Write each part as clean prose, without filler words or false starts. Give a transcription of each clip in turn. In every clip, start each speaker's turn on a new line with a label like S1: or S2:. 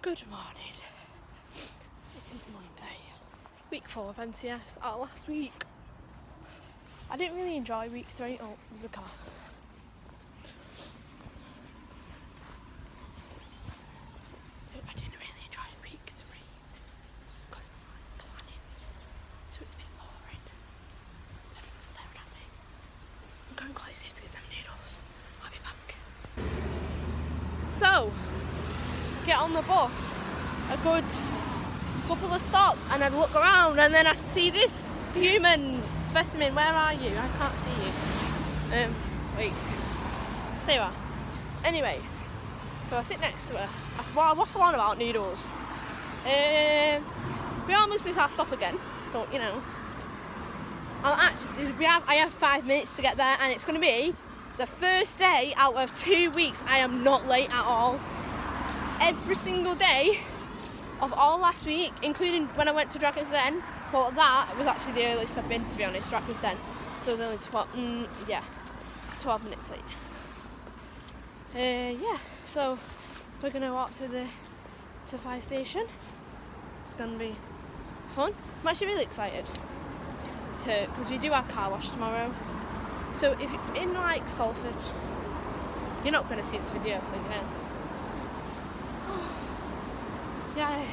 S1: Good morning. It is Monday, week 4 of NCS. Last week, I didn't really enjoy week 3. Oh, there's a car. I didn't really enjoy week 3 because I was like planning, so it's a bit boring. Everyone's staring at me. I'm going quite safe to get some noodles. I'll be back. So, get on the bus a good couple of stops and I'd look around and then I see this human specimen. Where are you? I can't see you. Wait. There you are. Anyway, so I sit next to her. I waffle on about noodles. We almost missed our stop again, but you know. I have 5 minutes to get there and it's going to be the first day out of 2 weeks I am not late at all. Every single day of all last week, including when I went to Dragon's Den, well that was actually the earliest I've been, to be honest, Dragon's Den. So it was only 12 minutes late. So we're going to walk to the fire station. It's going to be fun. I'm actually really excited because we do our car wash tomorrow. So if you're in like Salford, you're not going to see this video, so you know. Yeah,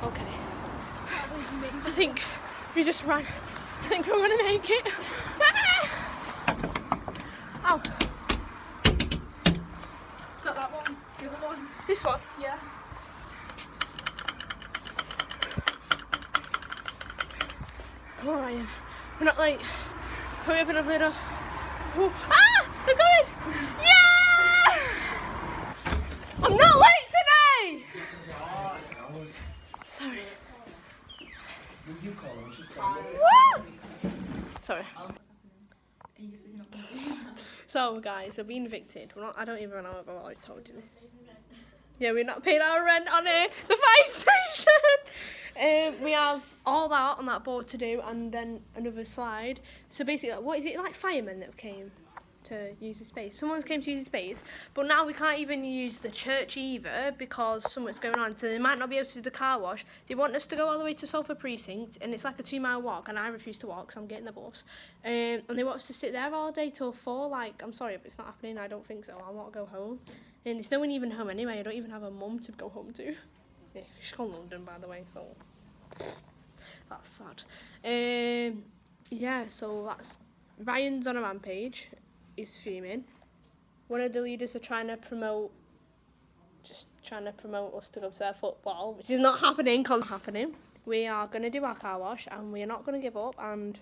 S1: okay. I think we just ran. I think we're gonna make it. Ow.
S2: Is that one? The other one?
S1: This one?
S2: Yeah.
S1: Come on, Ryan. We're not late. Hurry up and up little. Ooh. Ah! They're going! Yeah! I'm not late today! Sorry.
S3: You call him, she's
S1: Sorry. So guys, we're being evicted. I don't even know if I've already told you this. Yeah, we're not paying our rent on the fire station. We have all that on that board to do and then another slide. So basically, what is it, like firemen that came to use the space? Someone came to use the space, but now we can't even use the church either because something's going on, so they might not be able to do the car wash. They want us to go all the way to Salford Precinct and it's like a 2-mile walk and I refuse to walk, so I'm getting the bus. And they want us to sit there all day till 4. Like, I'm sorry, but it's not happening. I don't think so. I want to go home. And there's no one even home anyway. I don't even have a mum to go home to. Yeah, she's from London, by the way, so that's sad. Yeah, so that's Ryan's on a rampage. Is fuming. One of the leaders are trying to promote us to go to their football, which is not happening because it's not happening. We are going to do our car wash and we are not going to give up. And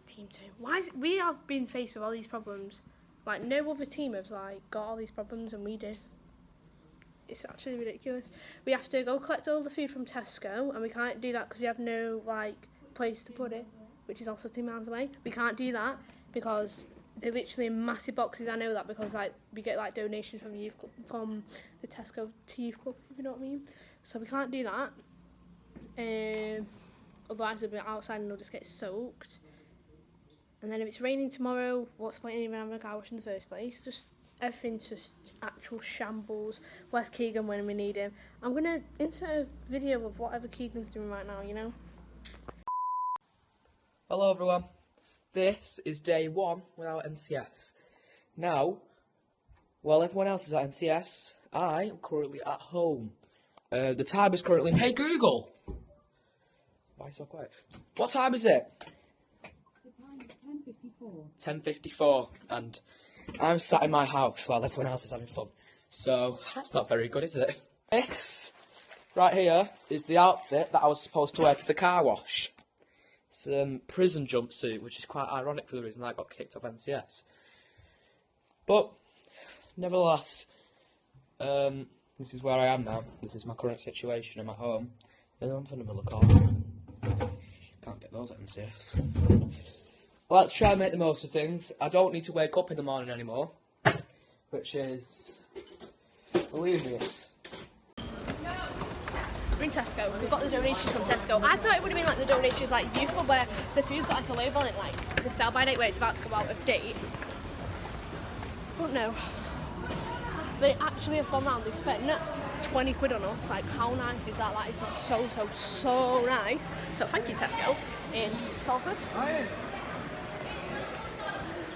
S1: team 2, we have been faced with all these problems. Like no other team has like got all these problems and we do. It's actually ridiculous. We have to go collect all the food from Tesco and we can't do that because we have no like place to put it, which is also 2 miles away. We can't do that because they're literally in massive boxes. I know that because like we get like donations from the youth club, from the Tesco to youth club, if you know what I mean. So we can't do that. Otherwise we'll be outside and they'll just get soaked. And then if it's raining tomorrow, what's the point in even having a car wash in the first place? Just everything's just actual shambles. Where's Keegan when we need him? I'm gonna insert a video of whatever Keegan's doing right now, you know.
S3: Hello everyone. This is day 1 without NCS. Now, while everyone else is at NCS, I am currently at home. The time is currently... Hey Google! Why so quiet? What time is it?
S2: The time is
S3: 10:54, and I'm sat in my house while everyone else is having fun. So, that's not very good, is it? This, right here, is the outfit that I was supposed to wear to the car wash. It's prison jumpsuit, which is quite ironic for the reason I got kicked off NCS. But, nevertheless, this is where I am now. This is my current situation. I'm at home. And I'm from the middle of court. Can't get those at NCS. Let's try and make the most of things. I don't need to wake up in the morning anymore, which is, believe me,
S1: We're in Tesco and we've got the donations from Tesco. I thought it would have been like the donations like youth club where the food's got like a label on it, like the sell by date where it's about to go out of date. But no. They actually have gone round, they've spent 20 quid on us. Like, how nice is that? That is just so nice. So thank you, Tesco in Salford.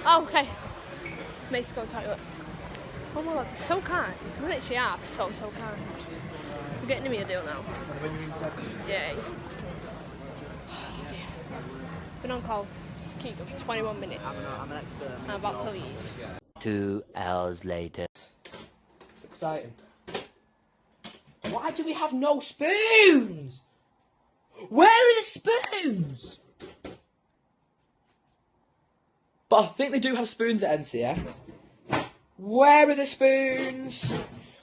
S1: Oh, okay. Mates go toilet. Oh my god, they're so kind. They literally are so kind. We're getting me a deal now. Yay. Been on calls to Keegan for 21 minutes.
S3: I'm an expert.
S1: I'm about to leave.
S4: 2 hours later.
S3: Exciting. Why do we have no spoons? Where are the spoons? But I think they do have spoons at NCS. Where are the spoons?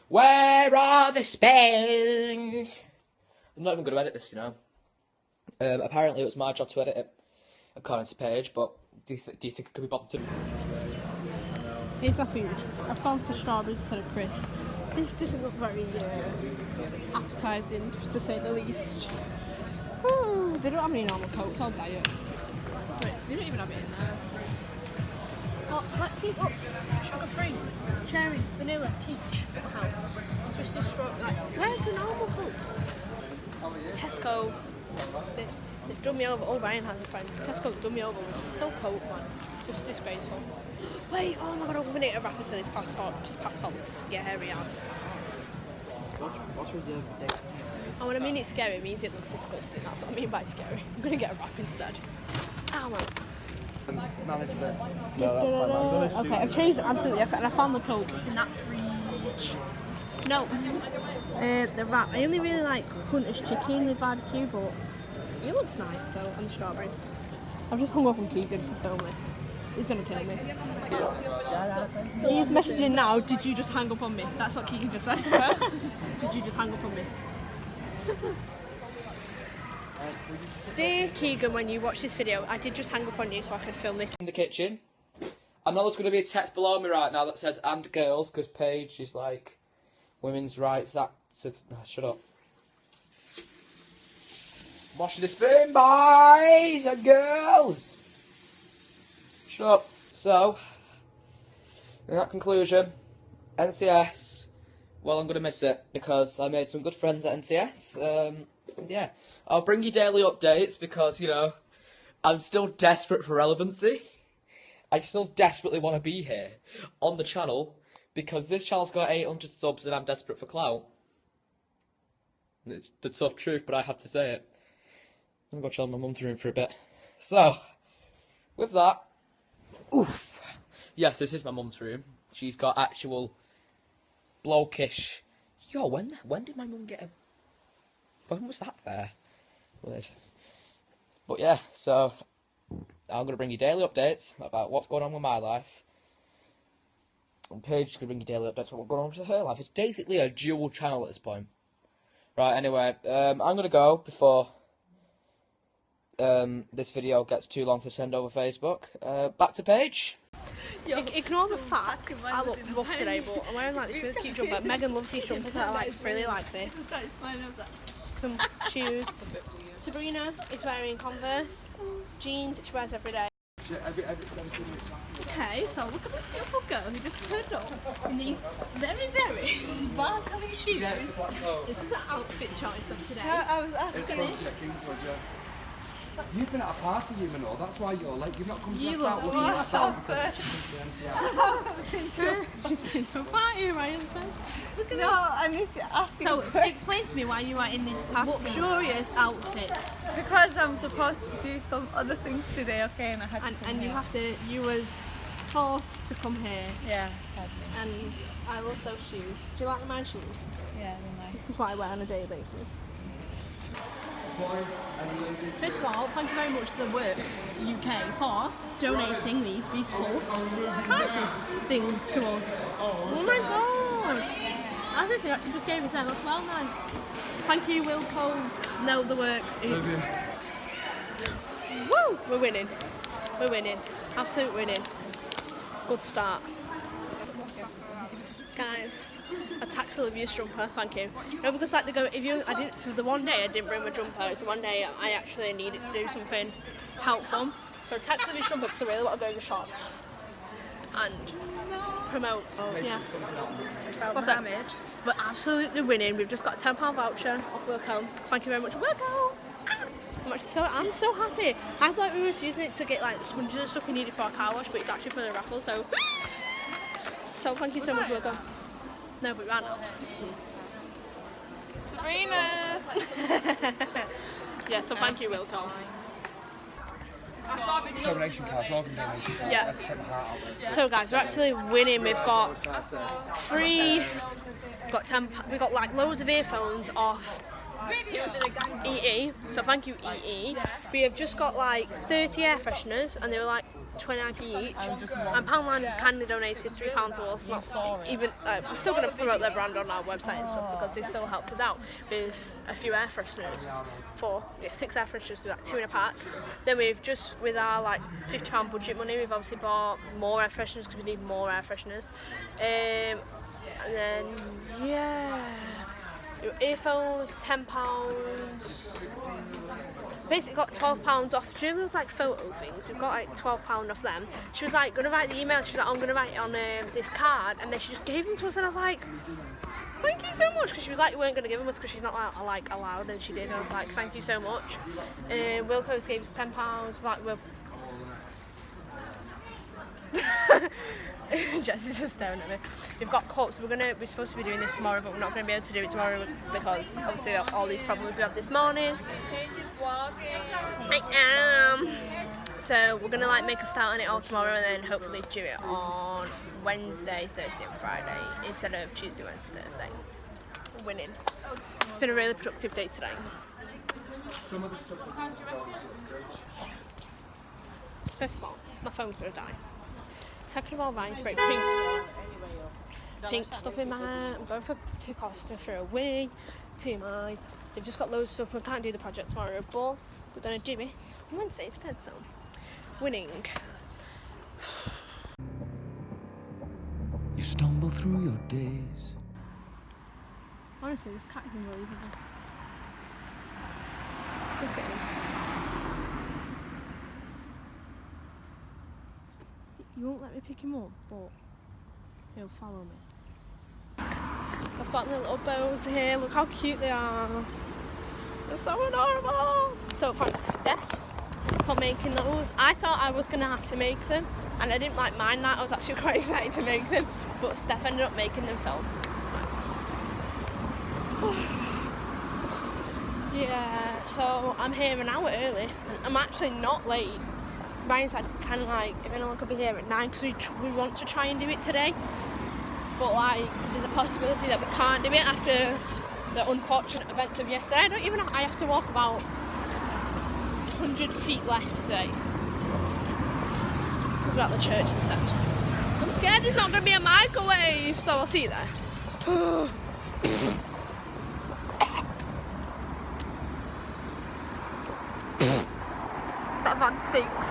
S3: Where are the spoons? I'm not even going to edit this, you know. Apparently it was my job to edit it, according to Paige, but do you think it could be bothered to?
S1: Here's our food. I've gone for strawberries instead of crisp. This doesn't look very appetising, to say the least. Ooh, they don't have any normal cokes, I'll diet. Wait, they don't even have it in there. Oh, let's see. Oh, sugar-free, cherry, vanilla, peach. Wow. Twisted strawberry. Like, where's the normal coke? Tesco. They've done me over. Oh, Ryan has a friend. Tesco's done me over with. There's no coke, man. Just disgraceful. Wait, oh my god, I'm going to need a wrapper to this passport. This passport looks scary as.
S3: What's reserved?
S1: Oh, when I mean it's scary, it means it looks disgusting. That's what I mean by scary. I'm going to get a wrap instead. Ow, man.
S3: Manage this.
S1: Okay, I've changed absolutely everything. And I found the coke. It's in that fridge. No. The wrap. I only really like Hunter's chicken with barbecue, but it looks nice, so, and the strawberries. I've just hung up on Keegan to film this. He's going to kill me. He's messaging now, did you just hang up on me? That's what Keegan just said. Did you just hang up on me? Dear Keegan, when you watch this video, I did just hang up on you so I could film this.
S3: In the kitchen. I know there's going to be a text below me right now that says "and girls" because Paige is like women's rights active. Oh, shut up. Wash the spoon, boys and girls. Shut up. So, in that conclusion, NCS. Well, I'm going to miss it because I made some good friends at NCS. Yeah, I'll bring you daily updates because, you know, I'm still desperate for relevancy. I still desperately want to be here on the channel because this channel's got 800 subs and I'm desperate for clout. It's the tough truth, but I have to say it. I'm going to chill in my mum's room for a bit. So, with that, oof. Yes, this is my mum's room. She's got actual blokish. Yo, when did my mum get a... When was that there? Weird. But yeah, so I'm going to bring you daily updates about what's going on with my life. And Paige is going to bring you daily updates about what's going on with her life. It's basically a dual channel at this point. Right, anyway, I'm going to go before this video gets too long to send over Facebook. Back to Paige.
S1: Ignore the fact I look rough today, but I'm wearing like this really cute jumper. Megan loves these jumpers that are like frilly like this. Some shoes. Sabrina is wearing Converse jeans, which she wears every day. Okay, so look at this beautiful girl who just turned up in these very sparkly shoes. This is an outfit choice of today.
S2: I was asking
S1: this.
S5: You've been at a party, you know, that's why you're late. You've not come
S1: You
S5: dressed
S1: look
S5: out looking like that because
S1: She's been to a party, Ryan says. Look at
S2: No, I need to ask you
S1: So,
S2: a question.
S1: explain to me why you are in this luxurious outfit.
S2: Because I'm supposed to do some other things today, okay? And I had to come
S1: And you
S2: here.
S1: have to, you was forced to come here.
S2: Yeah,
S1: And I love those shoes. Do you like my shoes?
S2: yeah, they're nice.
S1: This is what I wear on a daily basis.
S5: boys and ladies.
S1: First of all, thank you very much to the Works UK for donating these beautiful crisis things to us. Oh my god! I think they actually just gave us them. That's well nice. Thank you, Wilco. No, the Works. Oops. Woo! We're winning. We're winning. Absolute winning. Good start. Guys, a tax Olivia's jumper, thank you. No, because like they go, for the one day I didn't bring my jumper, it's the one day I actually needed to do something helpful. So tax Olivia's jumper because I really want to go to the shop. and promote. Yeah.
S2: What's
S1: that?
S2: damage?
S1: We're absolutely winning. We've just got a £10 voucher off Wilco. Thank you very much, Wilco. I'm so happy. I thought we were just using it to get like sponges and stuff we needed for our car wash, but it's actually for the raffle. So thank you so much, Wilco. No, but we ran out.
S2: Sabrina!
S1: Yeah, so thank you, Wilco.
S5: Donation cards, organ donation cards.
S1: Yeah.
S5: Let's take my heart out there.
S1: So guys, we're actually winning. We've got we got like loads of earphones off EE. So thank you EE. We have just got like 30 air fresheners, and they were like 29p each. And Poundland kindly donated £3 to us. Not even. We're still going to promote their brand on our website and stuff because they've still helped us out with a few air fresheners. 6 air fresheners, so like 2 in a pack. Then we've just, with our like £50 budget money, we've obviously bought more air fresheners because we need more air fresheners. And then yeah, earphones, £10. Basically got £12 off. Do you know those like photo things? We've got like £12 off them. She was like gonna write the email. She was like, I'm gonna write it on this card, and then she just gave them to us, and I was like, thank you so much, because she was like, you weren't gonna give them us because she's not like allowed, and she did. I was like, thank you so much. Wilco's gave us £10. Like Jessie's just staring at me. We've got cups. We're supposed to be doing this tomorrow, but we're not going to be able to do it tomorrow because obviously all these problems we had this morning. I am. So we're going to like make a start on it all tomorrow, and then hopefully do it on Wednesday, Thursday and Friday instead of Tuesday, Wednesday, Thursday. Winning. It's been a really productive day today. First of all, my phone's going to die. Second of all, Ryan sprayed pink stuff in my hair. I'm going to Costa for a wig, TMI. They've just got loads of stuff. We can't do the project tomorrow, but we're going to do it on Wednesday instead, so winning.
S6: You stumble through your days.
S1: Honestly, this cat is unbelievable. Look at him. You won't let me pick him up, but he'll follow me. I've got the little bows here. Look how cute they are. They're so adorable. So thanks Steph for making those. I thought I was going to have to make them, and I didn't like mind that. I was actually quite excited to make them, but Steph ended up making them, so thanks. Yeah, so I'm here an hour early, and I'm actually not late. Ryan said kind of like if anyone could be here at 9 because we want to try and do it today, but like there's a possibility that we can't do it after the unfortunate events of yesterday. I don't even know, I have to walk about 100 feet less today because we're at the church instead. I'm scared there's not going to be a microwave, so I'll see you there. That van stinks.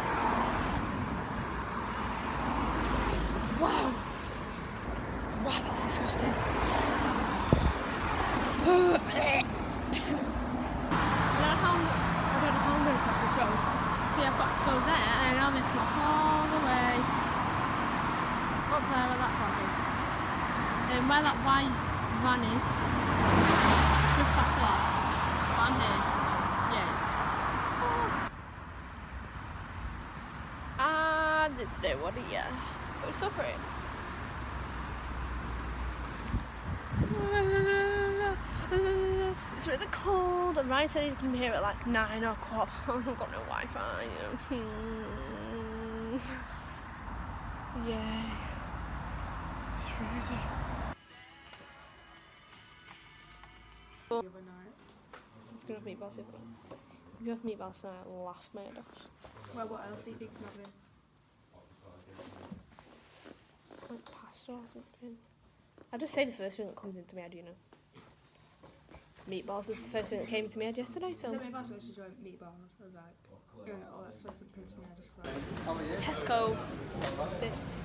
S1: Wow. Wow, that's disgusting. I don't know how I'm going to cross this road. See, I've got to go there, and I'll make walk all the way up there where that flag is. And where that white van is, just after that. I'm here. This day, what a year. But it's so pretty. It's really cold, and Ryan said he's going to be here at like 9 o'clock. I've got no Wi-Fi. Yay. It's freezing. It's going to have meatballs, isn't it? If you have meatballs, then I laugh my head off.
S2: Well, what else do you think of having?
S1: Like pasta or something. I just say the first thing that comes into my head, you know. Meatballs was the first thing that came to my head yesterday, so.
S2: So if I was supposed to join meatballs, I was like, oh, that's the first thing that came to me. I just like,
S1: Tesco,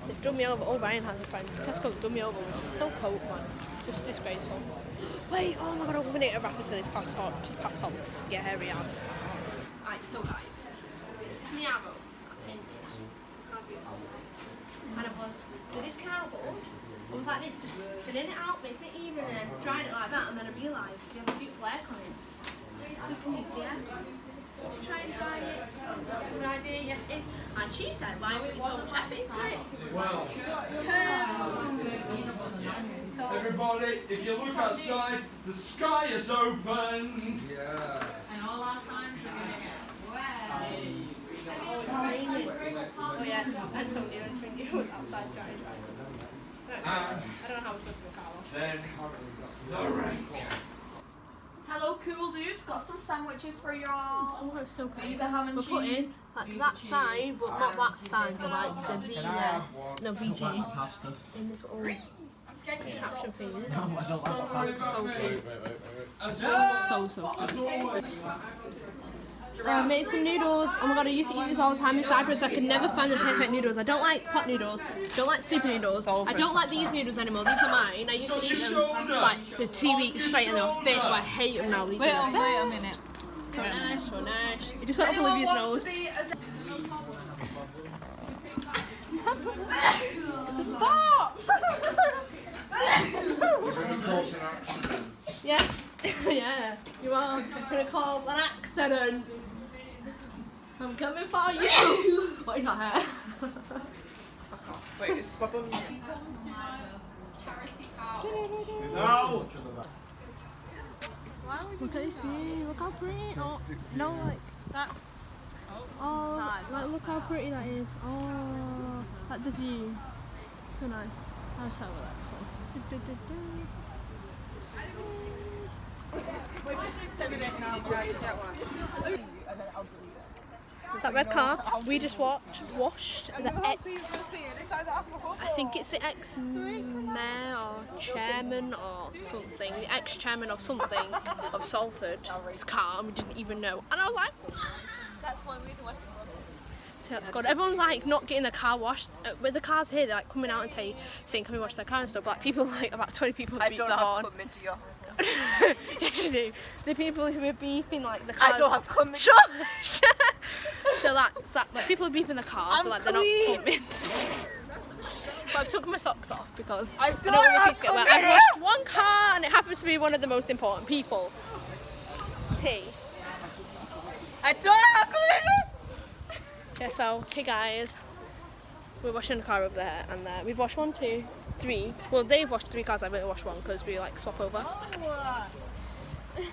S1: they've done me over. Oh, Ryan has a friend. Tesco done me over with no coat, man. Just disgraceful. Wait, oh my god, I'm going to wrap into this passport. This passport looks scary as. Right, so guys, this is my arrow. I painted. How beautiful is this? and I was with this cardboard. I was like this, just filling it out, making it even, and then drying it like that, and then I realised you have a beautiful air coming. So we can use the air to try and dry it. It's not a good idea, yes it is. And she said, why put so much effort into it? So,
S5: Everybody, if you look outside, the sky is opened. Yeah.
S2: And all our signs are going to get wet.
S1: oh, it's raining. Oh yeah, Antonio's finger was outside drying. No, I don't know how we're supposed to do a car wash.
S5: Then the rain.
S2: Hello, cool dudes. Got some sandwiches for y'all.
S1: Oh, it's so cool.
S2: These are ham and
S1: We're putting
S2: cheese.
S1: like that side, but not that side, but like the V there. No, VG.
S6: Pasta.
S1: In this little contraption thing.
S6: No, I don't like pasta.
S1: So cute. So
S5: As
S1: cute.
S5: always.
S1: I made some noodles. Oh my god, I used to eat this all the time in Cyprus. I could never find the perfect noodles. I don't like pot noodles. Don't like super noodles. I don't like these noodles anymore. These are mine. I used to eat them like for 2 weeks straight and they were fit, but I hate them now. These are
S2: Wait a minute.
S1: so nice, so nice. You just got Olivia's nose. Stop! Yeah, yeah. You are gonna cause an accident. I'm coming for you. What is that hair?
S2: Wait, it's my bum.
S5: No!
S1: Look at this view. Look how pretty. Oh, no, like
S2: That's
S1: oh, like look how pretty that is. Oh, like the view. So nice. I was so relaxed. That red car we just washed the ex. I think it's the ex-mayor or chairman or something. The ex-chairman of something of Salford's car, and we didn't even know. And I was like,
S2: that's one reason why.
S1: so that's good. Everyone's like not getting their car washed. With the cars here, they're like coming out and saying, can we wash their car and stuff. Like people, like about 20 people beep the horn.
S2: into your.
S1: Yes, you do. The people who are beeping like the cars.
S2: I don't have coming.
S1: Shush! So that's that. Like people are beeping the cars, but like they're not coming. But I've took my socks off because I don't want my feet to get wet. I've washed one car and it happens to be one of the most important people. T.
S2: I don't have coming.
S1: Yeah, so, hey guys, we're washing the car over there and there. We've washed 1, 2, 3. Well, they've washed 3 cars, I've only washed 1 because we like swap over.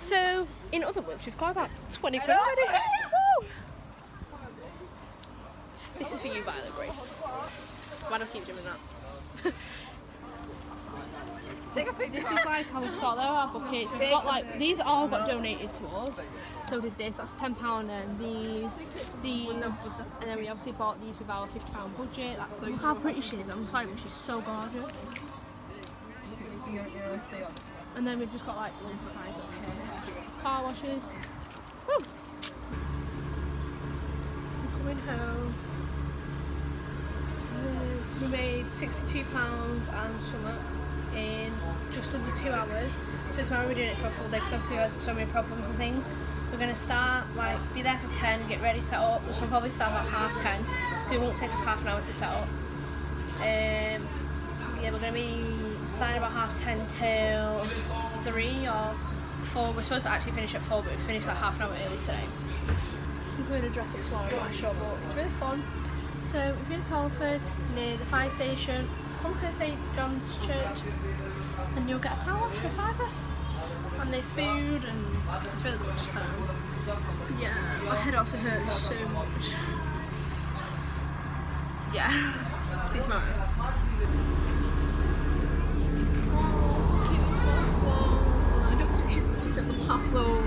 S1: So, in other words, we've got about 20 quid already. Woo! This is for you, Violet Grace. Why do I keep doing that?
S2: Take a picture.
S1: This is like our store, there are buckets. We've got like, these all got donated to us. So did this, that's £10, and these, and then we obviously bought these with our £50 budget. Look how pretty she is, I'm sorry, but she's so gorgeous. And then we've just got like loads of signs up here. Car washes. Woo! We're coming home. We made £62 and something in just under 2 hours. So tomorrow we're doing it for a full day because obviously we had so many problems and things. We're going to start, like, be there for 10, get ready, set up. So we'll probably start about 10:30, so it won't take us half an hour to set up. Yeah, we're going to be starting about 10:30 till 3 or 4. We're supposed to actually finish at 4, but we finished like half an hour early today. I'm going to dress up tomorrow, I'm not sure, but it's really fun. So we're in Salford, near the fire station. Come to St John's Church and you'll get a car wash for £5. And there's food and it's really good, so yeah, my head also hurts so much. Yeah, see you tomorrow. Oh, cute, it's so slow. I don't think she's supposed to get the path though.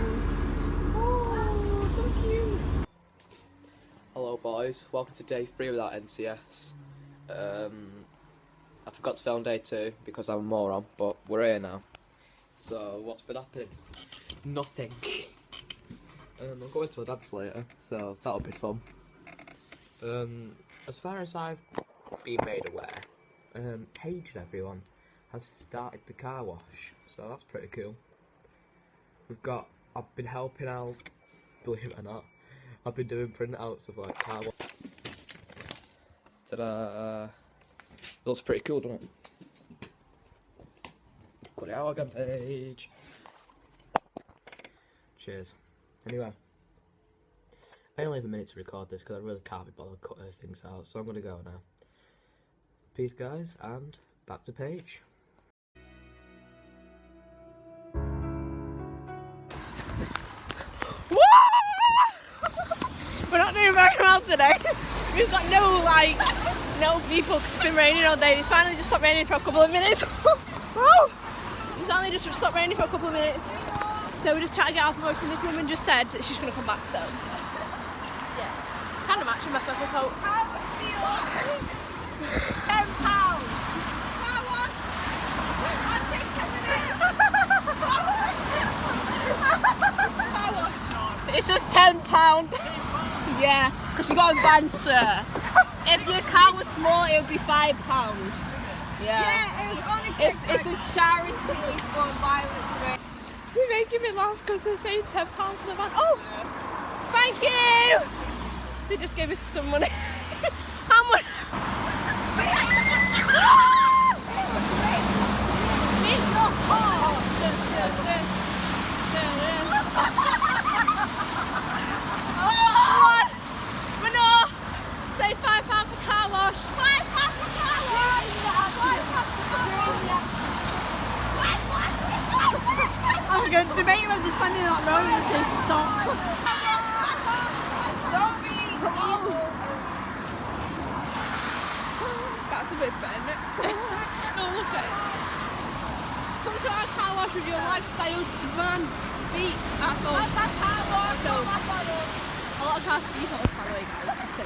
S1: Oh, so cute.
S3: Hello boys, welcome to day 3 without NCS. I forgot to film day 2 because I'm a moron, but we're here now. So, what's been happening? Nothing. I'm going to a dance later, so that'll be fun. As far as I've been made aware, Paige and everyone have started the car wash, so that's pretty cool. I've been helping out, believe it or not, I've been doing printouts of like car wash. Ta-da! Looks pretty cool, doesn't it? Cut it out again, Paige. Cheers. Anyway, I only have a minute to record this because I really can't be bothered cutting things out, so I'm going to go now. Peace, guys, and back to Paige.
S1: We're not doing very well today. We've got no people because it's been raining all day. It's finally just stopped raining for a couple of minutes. It's finally just stopped raining for a couple of minutes. So we're just trying to get off of motion. This woman just said that she's going to come back, so yeah. Kind of matching my purple coat. £10. It's just £10. Yeah, because you got a van, sir. If your car was small, it would be £5. Yeah, it's a charity for violence. You're making me laugh because they're saying £10 for the van. Oh, thank you. They just gave us some money. How much? Say £5 for car wash. £5 for car wash. I'm going to debate whether they're standing on that road and say stop. That's a bit better, isn't it? No, look at it. Come to our car wash with your lifestyle van beat. So, a lot of cars do hold Halloween, so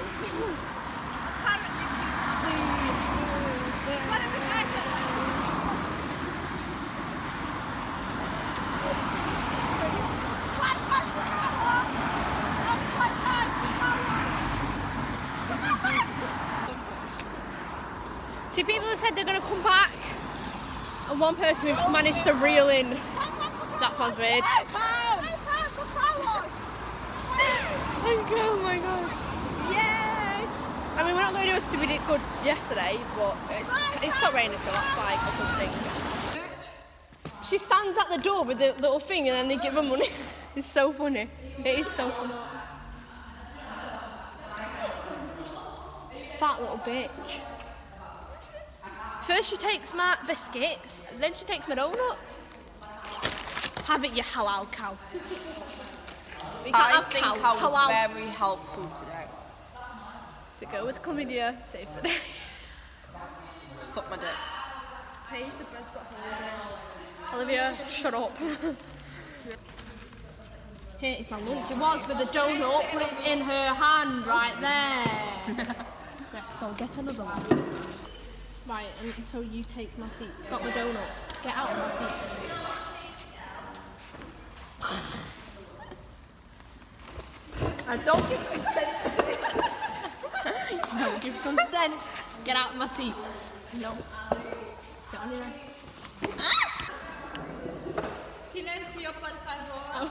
S1: two people have said they're going to come back, and one person we've managed to reel in. That sounds weird. Oh my god. Yay! I mean, we're not going to do as we did good yesterday, but it's stopped raining, so that's like a good thing. She stands at the door with the little thing and then they give her money. It's so funny. It is so funny. Fat little bitch. First she takes my biscuits, then she takes my donut. Have it, you halal cow. We can't have
S2: think
S1: cows.
S2: I was
S1: Halal.
S2: very helpful today.
S1: The girl with chlamydia saves the day.
S2: Suck my dick.
S1: Paige, the bread's got holes in it. Olivia, shut up. Here is my lunch. It was with a donut, but it's in her hand right there. Let's go get another one. Right, and so you take my seat. Got the donut. Get out of my seat. I don't give consent to this. Don't give consent. Get out of my seat. No. Sit on your own.
S2: Silencio, por favor.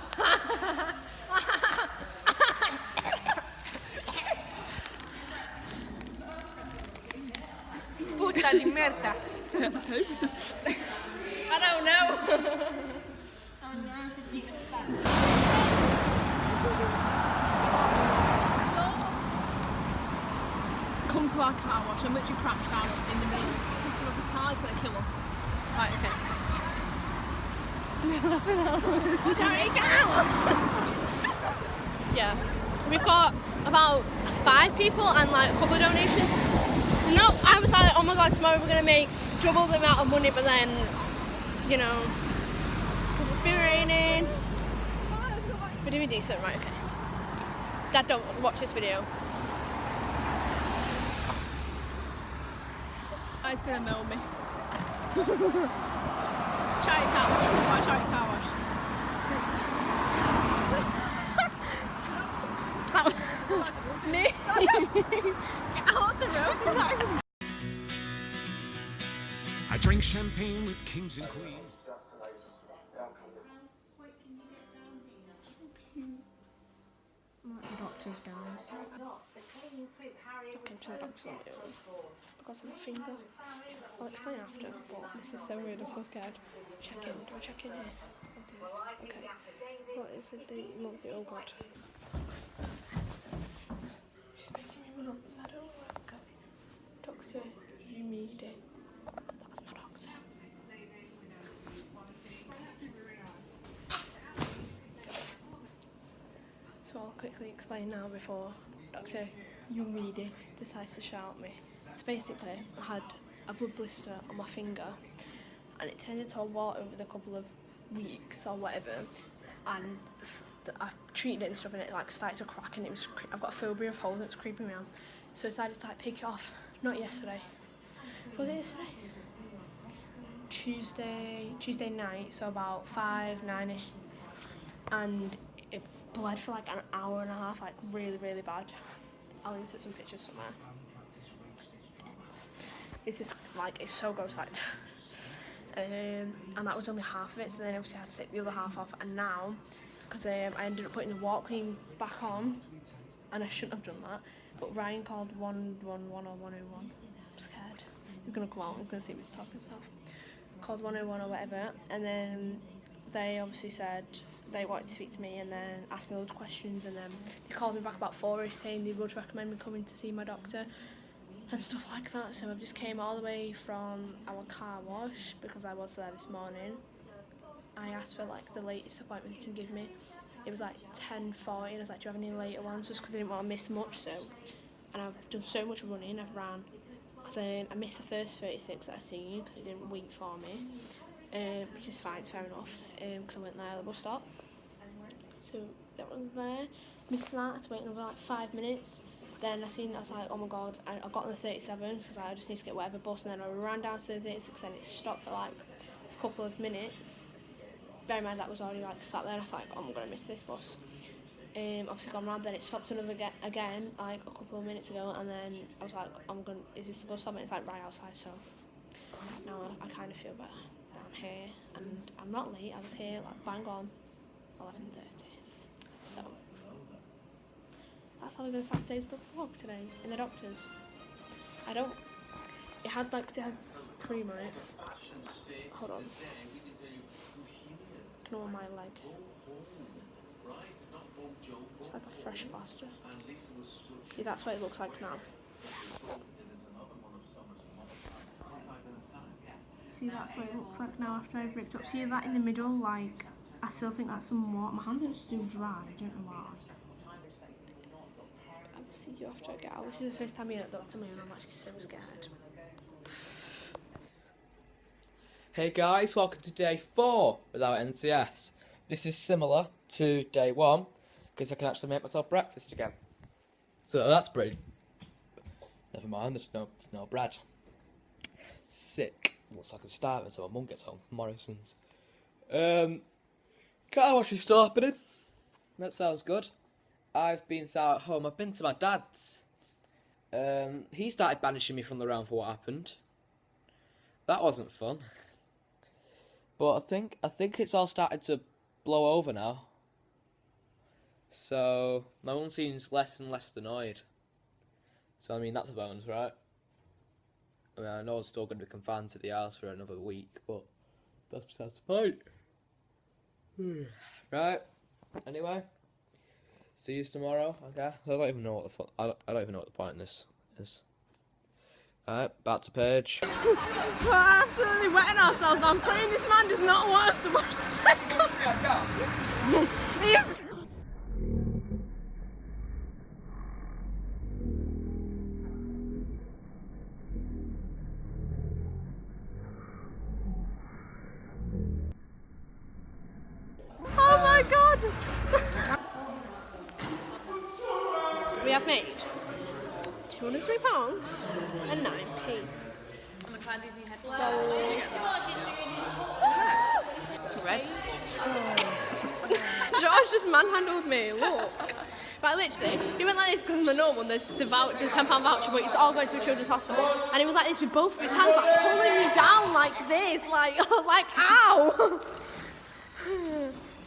S2: Puta di merda.
S1: I don't know.
S2: Oh no, she's eating a fat.
S1: Come to our car wash. I'm literally crouched down in the middle of the car. It's going to kill us. Right, okay. Yeah. We've got about 5 people and like a couple of donations. No, I was like, oh my god, tomorrow we're going to make double the amount of money, but then, you know, because it's been raining. We're doing decent, right, okay. Dad, don't watch this video. Oh, it's gonna mill me. Charity car wash. Charity car wash. That was me. Get out of the road.
S6: I drink champagne with kings and queens.
S1: I'm at the doctor's, guys. Talking to the doctor on my own. I've got some finger. I'll explain after, but this is so weird, I'm so scared. Check in, do I check in here? I'll do this. Okay. What is the date? Monthly? Oh god. She's making me run up, I don't work. Doctor, you need it. That's my doctor. So I'll quickly explain now before Dr. Yumidi decides to shout at me. So basically, I had a blood blister on my finger and it turned into a wart over the couple of weeks or whatever, and I treated it and stuff and it like started to crack and it was, I've got a phobia of holes and it's creeping me out. So I decided to like pick it off, not yesterday. Was it yesterday? Tuesday night, so about 9ish, and it bled for like an hour and a half, like really, really bad. I'll insert some pictures somewhere. It's just like, it's so gross, like. And that was only half of it, so then obviously I had to take the other half off, and now, because I ended up putting the wart cream back on, and I shouldn't have done that, but Ryan called 111 or 101, I'm scared. He's going to come out, he's going to see me stop himself. Called 101 or whatever, and then they obviously said they wanted to speak to me and then asked me loads of questions, and then they called me back about 4ish saying they would recommend me coming to see my doctor and stuff like that. So I just came all the way from our car wash because I was there this morning. I asked for like the latest appointment you can give me. It was like 10:40 and I was like, do you have any later ones? Just because I didn't want to miss much. So, and I've done so much running, I've ran. Because I missed the first 36 that I seen because it didn't wait for me, which is fine, it's fair enough, because I went there at the bus stop. So that was there, missed that, I had to wait another like 5 minutes. Then I seen, I was like, oh my god, I got on the 37 because I just need to get whatever bus, and then I ran down to the 36 and it stopped for like a couple of minutes. Bear in mind that was already like sat there and I was like, oh, I'm going to miss this bus. Obviously gone round, then it stopped another again like a couple of minutes ago, and then I was like, is this the bus stop? And it's like right outside, so now I kind of feel better. I'm here and I'm not late, I was here like bang on 11:30. So that's how we're going to start today's vlog today in the doctor's. It had cream on it. Hold on. Ignore my leg. It's like a fresh plaster. See, that's what it looks like now. See, that's what it looks like now after I've ripped up. See that in the middle, like, I still think that's some water. My hands are just still dry, I don't know why. I'll see you after I get out. This is the first time being at Dr. May and I'm actually so scared.
S3: Hey guys, welcome to day 4 without NCS. This is similar to day 1 because I can actually make myself breakfast again. So that's brilliant. Never mind, there's no bread. Sick. Looks like I'm starving until my mum gets home from Morrison's. Car wash is still happening. That sounds good. I've been sat at home. I've been to my dad's. He started banishing me from the round for what happened. That wasn't fun. But I think it's all started to blow over now. So my mum seems less and less annoyed. So I mean that's a bonus, right? I mean I know I'm still going to be confined to the house for another week, but that's besides the point. Right. Anyway, see you tomorrow. Okay. I don't even know what the fuck. I don't even know what the point in this is. Alright, back to page.
S1: We're absolutely wetting ourselves. I'm praying this man does not want us to watch the train. He is. Oh my god! We have made £203 and 9p.
S2: It's red.
S1: George just manhandled me, look. But literally, he went like this because my normal, the voucher, the £10 voucher, but it's all going to a children's hospital. And he was like this with both of his hands, like pulling me down like this, like, I was like, ow!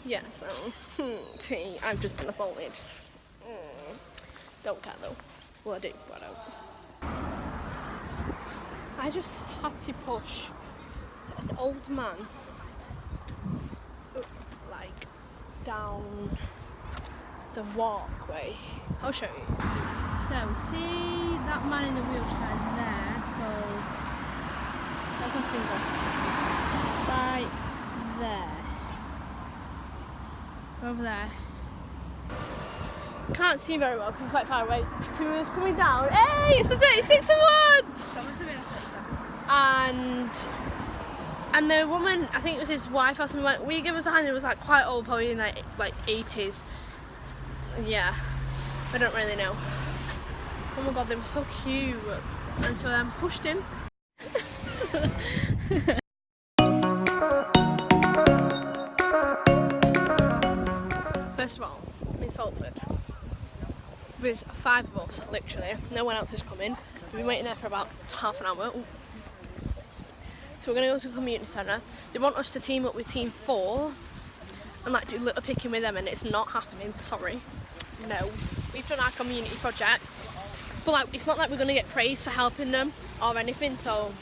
S1: Yeah, so, I've just been assaulted. Don't care though. Well, I do, but I don't. I just had to push an old man like down the walkway. I'll show you. So see that man in the wheelchair there, so that's my finger. Right there. Over there. Can't see very well because it's quite far away. So he was coming down. Hey, it's the 36 awards! And the woman, I think it was his wife or something, like, will you give us a hand? It was like quite old, probably in like 80s. Yeah, I don't really know. Oh my god, they were so cute. And so I pushed him. First of all, in Salford, there's 5 of us, literally. No one else is coming. We've been waiting there for about half an hour. Ooh. So we're going to go to the community centre. They want us to team up with Team 4 and like do little picking with them, and it's not happening, sorry. No. We've done our community project, but like it's not like we're going to get praised for helping them or anything, so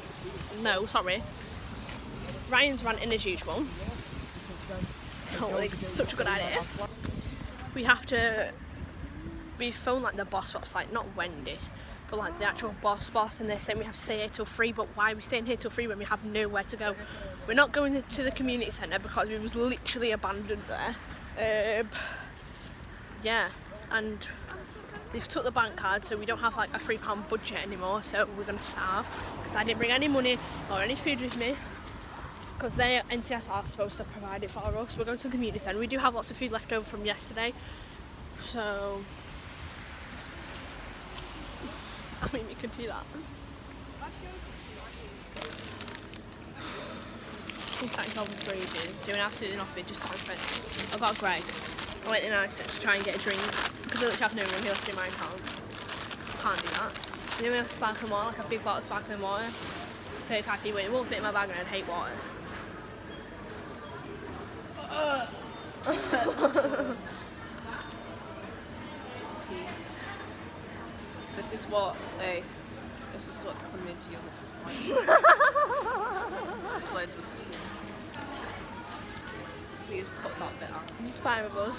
S1: no, sorry. Ryan's ranting as usual. Totally, such a good idea. We phoned like the boss, like not Wendy, but like the actual boss, and they're saying we have to stay here till 3, but why are we staying here till 3 when we have nowhere to go? We're not going to the community centre because we was literally abandoned there. Yeah, and they've took the bank card, so we don't have like a £3 budget anymore, so we're going to starve because I didn't bring any money or any food with me because they NCS are supposed to provide it for us. We're going to the community centre. We do have lots of food left over from yesterday, so I mean we could do that. He's starting over freezing, doing absolutely nothing, just sounds expensive. I've got Greg's. I went in ice to try and get a drink because I literally have no room. He left in my account. Can't do that. Then we have sparkling water, like a big bottle of sparkling water. 35p, it won't fit in my bag and I'd hate water.
S2: This is what community looks like. That's what it does to you. Please cut that bit out.
S1: There's 5 of us.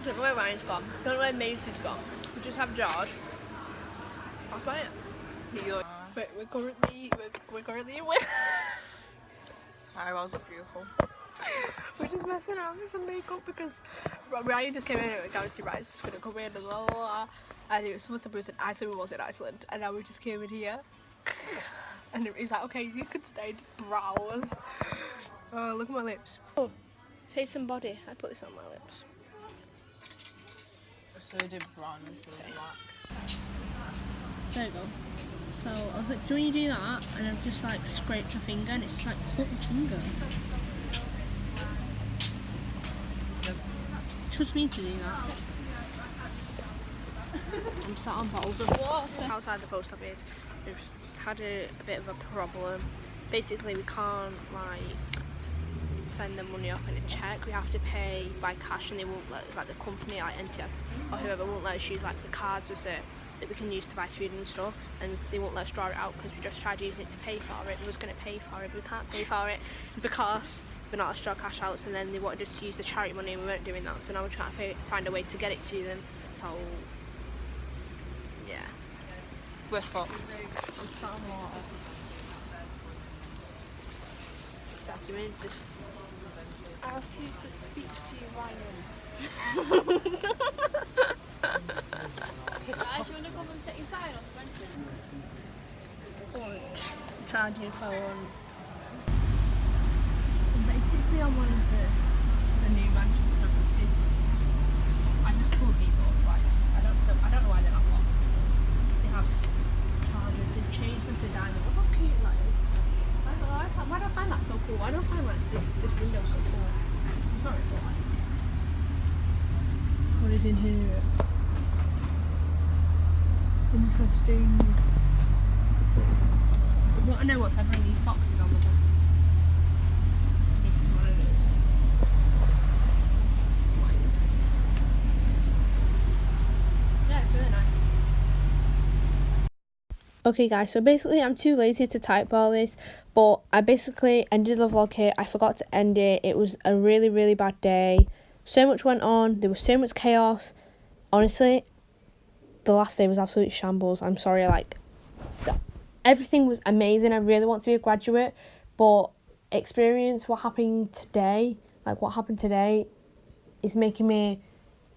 S1: Don't know where Ryan's gone. Don't know where Macy's gone. We just have George. That's about it. But we're currently with.
S2: Eyebrows are beautiful.
S1: We're just messing around with some makeup because Ryan just came in and guaranteed Ryan's just gonna come in and blah blah blah. And it was supposed to be in Iceland, we was in Iceland, and now we just came in here. And he's like, okay, you could stay, just browse. Oh, look at my lips. Oh, face and body. I put this on my lips.
S2: So we did brown instead of black.
S1: There you go. So I was like, do you do that? And I've just like scraped my finger and it's just like cut my finger. Trust me to do that. I'm sat on bottles of water. Outside the post office, we've had a bit of a problem. Basically we can't like send the money off in a cheque. We have to pay by cash and they won't let, like the company, like NTS or whoever, won't let us use like the cards or so that we can use to buy food and stuff, and they won't let us draw it out because we just tried using it to pay for it. We was going to pay for it, but we can't pay for it because we're not allowed to draw cash outs, and then they wanted us to use the charity money and we weren't doing that, so now we're trying to find a way to get it to them. So yeah,
S2: We're fucked.
S1: I'm sat on water. Document just.
S2: I refuse to speak to you, Ryan.
S7: Guys, you want to come and sit inside on the benches?
S1: Charge your phone. Basically, on one of the new Manchester buses, I just pulled these off. Like I don't know why they're not locked. They have chargers. They've changed them to diamond. Look how cute that is. Why do I find that so cool? Why do I find like this window so cool? I'm sorry, but like, what is in here? Interesting. I want to know what's ever in these boxes on the buses. This is what it is. Okay guys, so basically I'm too lazy to type all this, but I basically ended the vlog here. I forgot to end it. It was a really, really bad day. So much went on. There was so much chaos. Honestly, the last day was absolute shambles. I'm sorry, like, everything was amazing. I really want to be a graduate, but what happened today is making me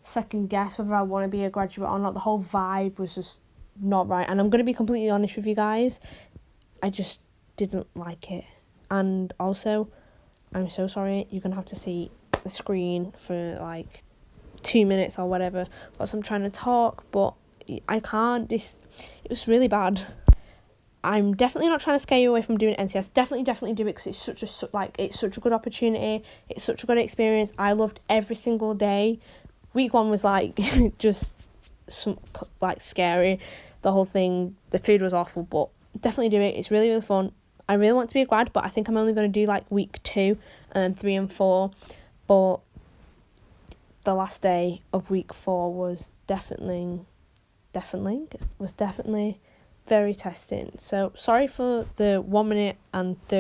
S1: second guess whether I want to be a graduate or not. The whole vibe was just not right, and I'm going to be completely honest with you guys, I just didn't like it. And also, I'm so sorry, you're going to have to see the screen for like 2 minutes or whatever whilst I'm trying to talk, but I can't. It was really bad. I'm definitely not trying to scare you away from doing NCS. Definitely do it, because it's such a good opportunity. It's such a good experience. I loved every single day. Week 1 was like just scary. The whole thing, the food was awful, but definitely do it. It's really, really fun. I really want to be a grad, but I think I'm only going to do like week 2 and 3 and 4. But the last day of week 4 was definitely very testing. So sorry for the 1 minute and 30